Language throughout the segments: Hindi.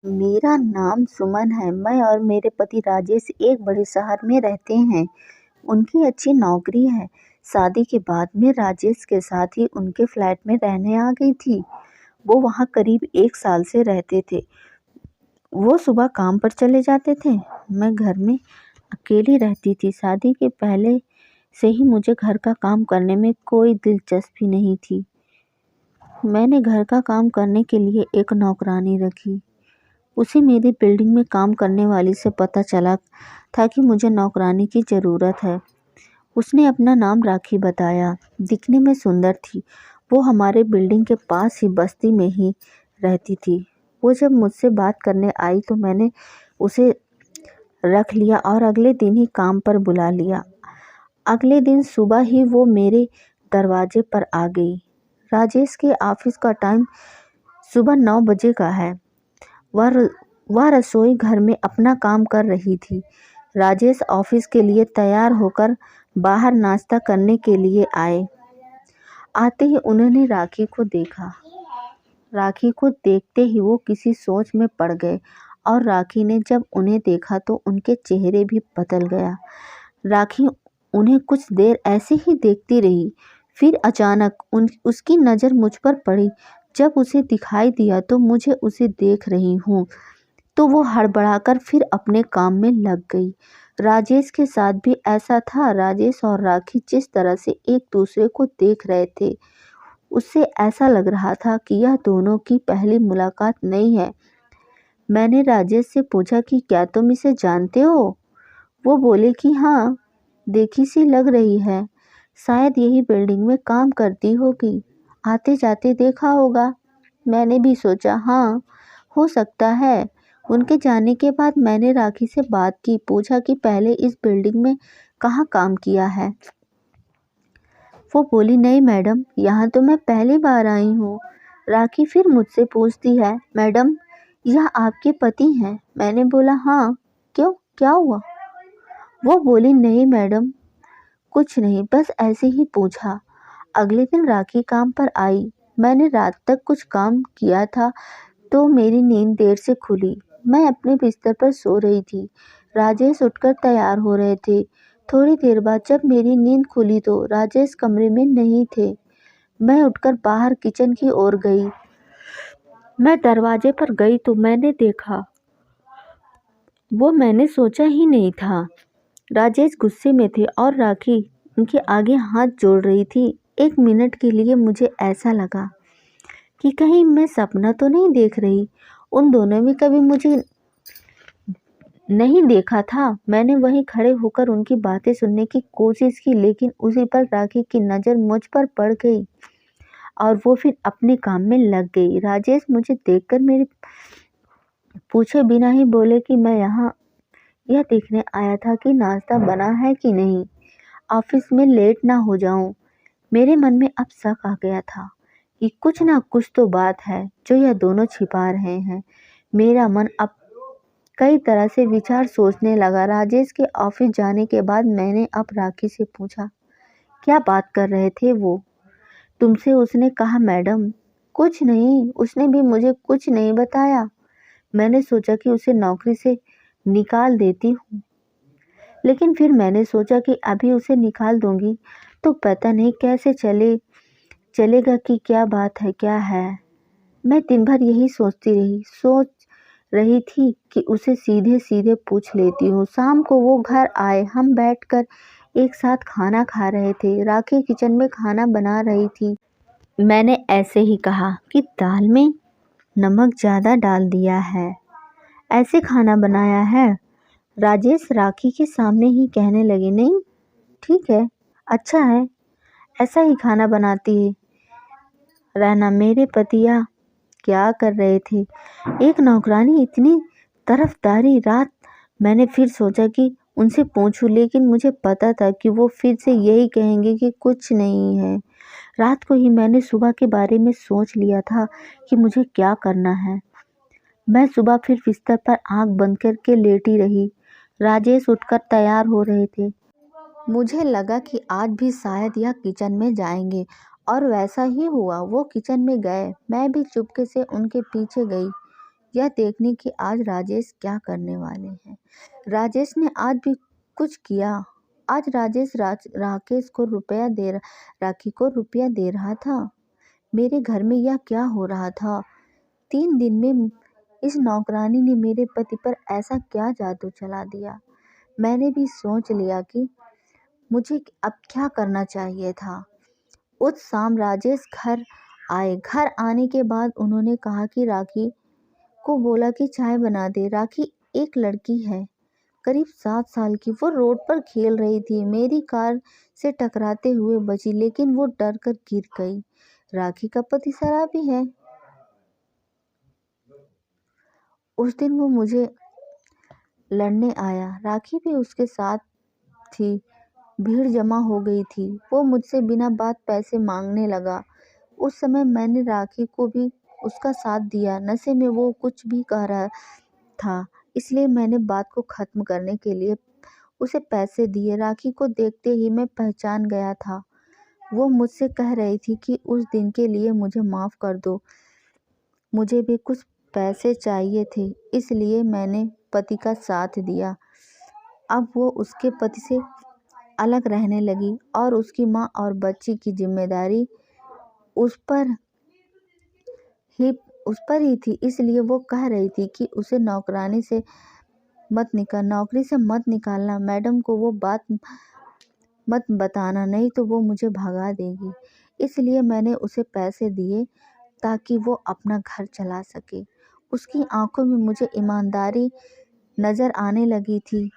मेरा नाम सुमन है। मैं और मेरे पति राजेश एक बड़े शहर में रहते हैं। उनकी अच्छी नौकरी है। शादी के बाद मैं राजेश के साथ ही उनके फ्लैट में रहने आ गई थी। वो वहाँ करीब 1 साल से रहते थे। वो सुबह काम पर चले जाते थे। मैं घर में अकेली रहती थी। शादी के पहले से ही मुझे घर का काम करने में कोई दिलचस्पी नहीं थी। मैंने घर का काम करने के लिए एक नौकरानी रखी। उसे मेरी बिल्डिंग में काम करने वाली से पता चला था कि मुझे नौकरानी की ज़रूरत है। उसने अपना नाम राखी बताया। दिखने में सुंदर थी। वो हमारे बिल्डिंग के पास ही बस्ती में ही रहती थी। वो जब मुझसे बात करने आई तो मैंने उसे रख लिया और अगले दिन ही काम पर बुला लिया। अगले दिन सुबह ही वो मेरे दरवाजे पर आ गई। राजेश के ऑफिस का टाइम सुबह 9 बजे का है। वह रसोई घर में अपना काम कर रही थी। राजेश ऑफिस के लिए तैयार होकर बाहर नाश्ता करने के लिए आए। आते ही उन्होंने राखी को देखा। राखी को देखते ही वो किसी सोच में पड़ गए और राखी ने जब उन्हें देखा तो उनके चेहरे भी बदल गया। राखी उन्हें कुछ देर ऐसे ही देखती रही। फिर अचानक उसकी नज़र मुझ पर पड़ी। जब उसे दिखाई दिया तो मुझे उसे देख रही हूँ, तो वो हड़बड़ाकर फिर अपने काम में लग गई। राजेश के साथ भी ऐसा था। राजेश और राखी जिस तरह से एक दूसरे को देख रहे थे, उससे ऐसा लग रहा था कि यह दोनों की पहली मुलाकात नहीं है। मैंने राजेश से पूछा कि क्या तुम इसे जानते हो? वो बोले कि हाँ, देखी सी लग रही है। शायद यही बिल्डिंग में काम करती होगी। आते जाते देखा होगा। मैंने भी सोचा हाँ, हो सकता है। उनके जाने के बाद मैंने राखी से बात की। पूछा कि पहले इस बिल्डिंग में कहाँ काम किया है। वो बोली नहीं मैडम, यहाँ तो मैं पहली बार आई हूँ। राखी फिर मुझसे पूछती है, मैडम यह आपके पति हैं? मैंने बोला हाँ। क्यों, क्या हुआ? वो बोली नहीं मैडम, कुछ नहीं, बस ऐसे ही पूछा। अगले दिन राखी काम पर आई। मैंने रात तक कुछ काम किया था तो मेरी नींद देर से खुली। मैं अपने बिस्तर पर सो रही थी। राजेश उठकर तैयार हो रहे थे। थोड़ी देर बाद जब मेरी नींद खुली तो राजेश कमरे में नहीं थे। मैं उठकर बाहर किचन की ओर गई। मैं दरवाजे पर गई तो मैंने देखा वो मैंने सोचा ही नहीं था। राजेश गुस्से में थे और राखी उनके आगे हाथ जोड़ रही थी। 1 मिनट के लिए मुझे ऐसा लगा कि कहीं मैं सपना तो नहीं देख रही। उन दोनों में कभी मुझे नहीं देखा था। मैंने वहीं खड़े होकर उनकी बातें सुनने की कोशिश की, लेकिन उसी पर राखी की नज़र मुझ पर पड़ गई और वो फिर अपने काम में लग गई। राजेश मुझे देखकर मेरे पूछे बिना ही बोले कि मैं यहाँ यह देखने आया था कि नाश्ता बना है कि नहीं, ऑफिस में लेट ना हो जाऊं। मेरे मन में अब शक आ गया था कि कुछ ना कुछ तो बात है जो यह दोनों छिपा रहे हैं। मेरा मन अब कई तरह से विचार सोचने लगा। राजेश के ऑफिस जाने के बाद मैंने अब राखी से पूछा, क्या बात कर रहे थे वो तुमसे? उसने कहा मैडम, कुछ नहीं, उसने भी मुझे कुछ नहीं बताया। मैंने सोचा कि उसे नौकरी से निकाल देती हूँ, लेकिन फिर मैंने सोचा कि अभी उसे निकाल दूंगी तो पता नहीं कैसे चलेगा कि क्या बात है क्या है। मैं दिन भर यही सोच रही थी कि उसे सीधे सीधे पूछ लेती हूँ। शाम को वो घर आए। हम बैठकर एक साथ खाना खा रहे थे। राखी किचन में खाना बना रही थी। मैंने ऐसे ही कहा कि दाल में नमक ज़्यादा डाल दिया है, ऐसे खाना बनाया है। राजेश राखी के सामने ही कहने लगे, नहीं ठीक है, अच्छा है, ऐसा ही खाना बनाती है रहना। मेरे पतिया क्या कर रहे थे? एक नौकरानी, इतनी तरफदारी। रात मैंने फिर सोचा कि उनसे पूछूं, लेकिन मुझे पता था कि वो फिर से यही कहेंगे कि कुछ नहीं है। रात को ही मैंने सुबह के बारे में सोच लिया था कि मुझे क्या करना है। मैं सुबह फिर बिस्तर पर आंख बंद करके लेटी रही। राजेश उठकर तैयार हो रहे थे। मुझे लगा कि आज भी शायद यह किचन में जाएंगे और वैसा ही हुआ। वो किचन में गए। मैं भी चुपके से उनके पीछे गई। यह देखने कि आज राजेश क्या करने वाले हैं। राजेश ने आज भी कुछ किया। आज राजेश राकेश को राखी को रुपया दे रहा था। मेरे घर में यह क्या हो रहा था? 3 दिन में इस नौकरानी ने मेरे पति पर ऐसा क्या जादू चला दिया? मैंने भी सोच लिया कि मुझे अब क्या करना चाहिए था। उस शाम राजेश घर आए। घर आने के बाद उन्होंने कहा कि राखी को बोला कि चाय बना दे। राखी एक लड़की है, करीब 7 साल की। वो रोड पर खेल रही थी। मेरी कार से टकराते हुए बची, लेकिन वो डर कर गिर गई। राखी का पति शराबी है। उस दिन वो मुझे लड़ने आया। राखी भी उसके साथ थी। भीड़ जमा हो गई थी। वो मुझसे बिना बात पैसे मांगने लगा। उस समय मैंने राखी को भी उसका साथ दिया। नशे में वो कुछ भी कह रहा था, इसलिए मैंने बात को ख़त्म करने के लिए उसे पैसे दिए। राखी को देखते ही मैं पहचान गया था। वो मुझसे कह रही थी कि उस दिन के लिए मुझे माफ़ कर दो। मुझे भी कुछ पैसे चाहिए थे, इसलिए मैंने पति का साथ दिया। अब वो उसके पति से अलग रहने लगी और उसकी माँ और बच्ची की जिम्मेदारी उस पर ही थी। इसलिए वो कह रही थी कि उसे नौकरी से मत निकालना। मैडम को वो बात मत बताना, नहीं तो वो मुझे भगा देगी। इसलिए मैंने उसे पैसे दिए ताकि वो अपना घर चला सके। उसकी आंखों में मुझे ईमानदारी नज़र आने लगी थी।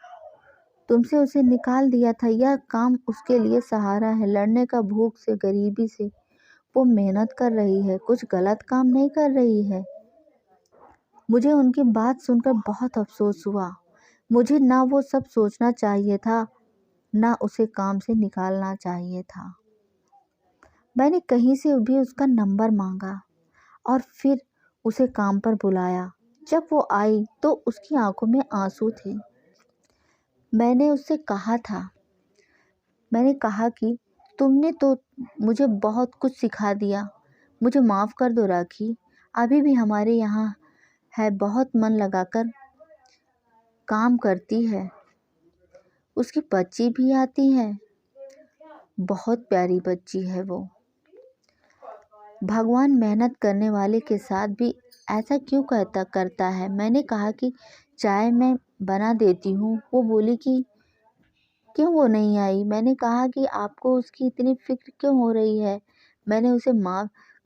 तुमसे उसे निकाल दिया था। यह काम उसके लिए सहारा है, लड़ने का, भूख से, गरीबी से। वो मेहनत कर रही है, कुछ गलत काम नहीं कर रही है। मुझे उनकी बात सुनकर बहुत अफसोस हुआ। मुझे ना वो सब सोचना चाहिए था, ना उसे काम से निकालना चाहिए था। मैंने कहीं से भी उसका नंबर मांगा और फिर उसे काम पर बुलाया। जब वो आई तो उसकी आंखों में आंसू थे। मैंने उससे कहा कि तुमने तो मुझे बहुत कुछ सिखा दिया। मुझे माफ़ कर दो राखी। अभी भी हमारे यहाँ है, बहुत मन लगाकर काम करती है। उसकी बच्ची भी आती है, बहुत प्यारी बच्ची है वो। भगवान मेहनत करने वाले के साथ भी ऐसा क्यों करता है। मैंने कहा कि चाय मैं बना देती हूँ। वो बोली कि क्यों वो नहीं आई। मैंने कहा कि आपको उसकी इतनी फिक्र क्यों हो रही है। मैंने उसे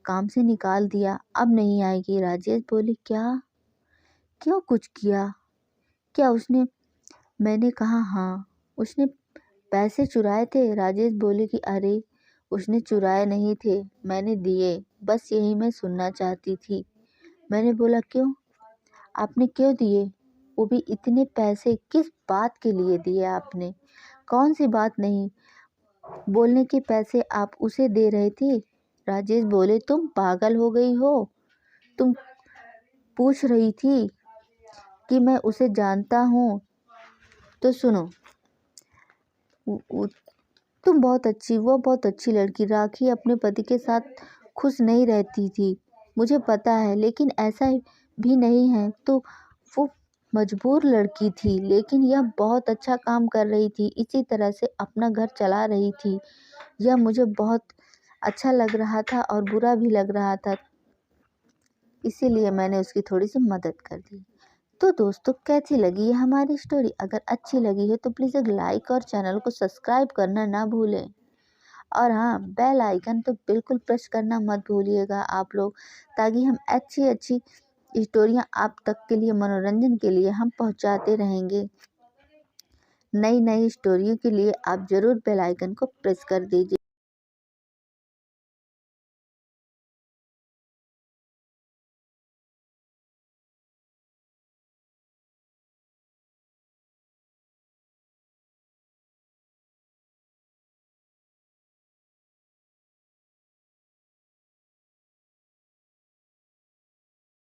काम से निकाल दिया, अब नहीं आएगी। राजेश बोले क्या? क्यों कुछ किया क्या उसने? मैंने कहा हाँ, उसने पैसे चुराए थे। राजेश बोले कि अरे उसने चुराए नहीं थे, मैंने दिए। बस यही मैं सुनना चाहती थी। मैंने बोला क्यों? आपने क्यों दिए? वो भी इतने पैसे किस बात के लिए दिए आपने? कौन सी बात नहीं बोलने के पैसे आप उसे दे रहे थे? राजेश बोले तुम पागल हो गई हो? तुम पूछ रही थी कि मैं उसे जानता हूँ, तो सुनो। वो बहुत अच्छी लड़की। राखी अपने पति के साथ खुश नहीं रहती थी, मुझे पता है, लेकिन ऐसा भी नहीं है तो वो मजबूर लड़की थी, लेकिन यह बहुत अच्छा काम कर रही थी। इसी तरह से अपना घर चला रही थी। यह मुझे बहुत अच्छा लग रहा था और बुरा भी लग रहा था, इसीलिए मैंने उसकी थोड़ी सी मदद कर दी। तो दोस्तों, कैसी लगी ये हमारी स्टोरी? अगर अच्छी लगी है तो प्लीज़ एक लाइक और चैनल को सब्सक्राइब करना ना भूलें। और हाँ, बेल आइकन तो बिल्कुल प्रेस करना मत भूलिएगा आप लोग, ताकि हम अच्छी अच्छी स्टोरियाँ आप तक के लिए, मनोरंजन के लिए हम पहुँचाते रहेंगे। नई नई स्टोरियों के लिए आप ज़रूर बेल आइकन को प्रेस कर दीजिए।